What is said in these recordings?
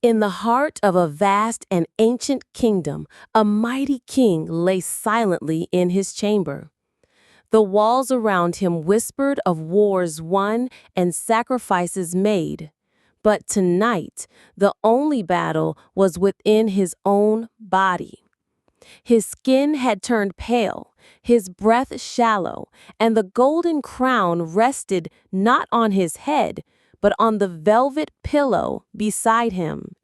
In the heart of a vast and ancient kingdom, a mighty king lay silently in his chamber. The walls around him whispered of wars won and sacrifices made. But tonight, the only battle was within his own body. His skin had turned pale, his breath shallow, and the golden crown rested not on his head, but on the velvet pillow beside him.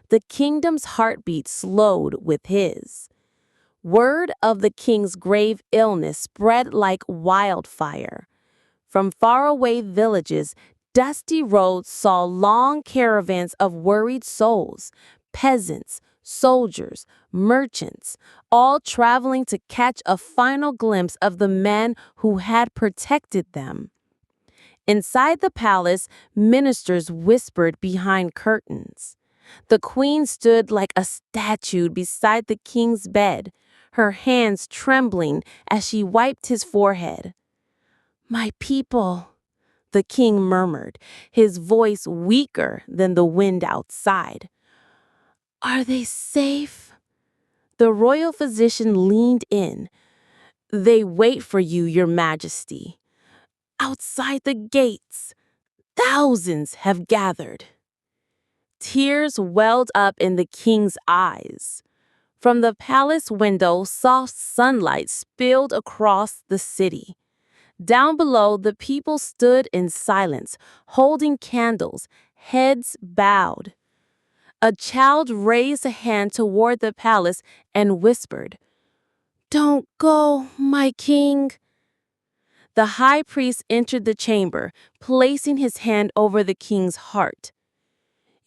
The kingdom's heartbeat slowed with his. Word of the king's grave illness spread like wildfire. From faraway villages, dusty roads saw long caravans of worried souls, peasants, soldiers, merchants, all traveling to catch a final glimpse of the man who had protected them. Inside the palace, ministers whispered behind curtains. The queen stood like a statue beside the king's bed, her hands trembling as she wiped his forehead. "My people," the king murmured, his voice weaker than the wind outside. "Are they safe?" The royal physician leaned in. "They wait for you, your majesty. Outside the gates, thousands have gathered." Tears welled up in the king's eyes. From the palace window, soft sunlight spilled across the city. Down below, the people stood in silence, holding candles, heads bowed. A child raised a hand toward the palace and whispered, "Don't go, my king." The high priest entered the chamber, placing his hand over the king's heart.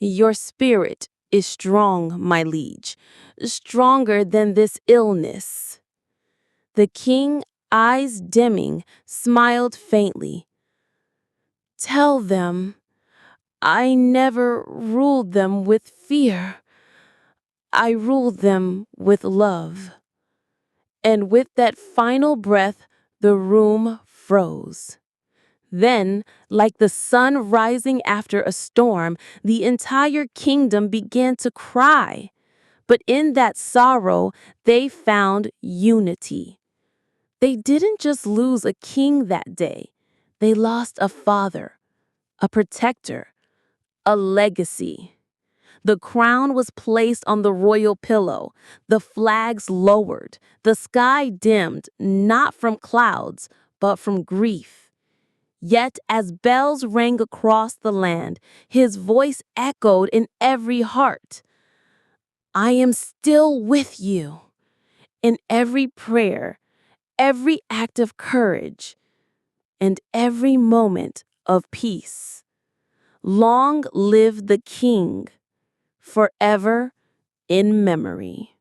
"Your spirit is strong, my liege, stronger than this illness." The king, eyes dimming, smiled faintly. "Tell them, I never ruled them with fear. I ruled them with love." And with that final breath, the room froze. Then, like the sun rising after a storm, the entire kingdom began to cry. But in that sorrow, they found unity. They didn't just lose a king that day. They lost a father, a protector, a legacy. The crown was placed on the royal pillow, the flags lowered, the sky dimmed, not from clouds, but from grief. Yet as bells rang across the land, his voice echoed in every heart. "I am still with you." In every prayer, every act of courage, and every moment of peace. Long live the king, forever in memory.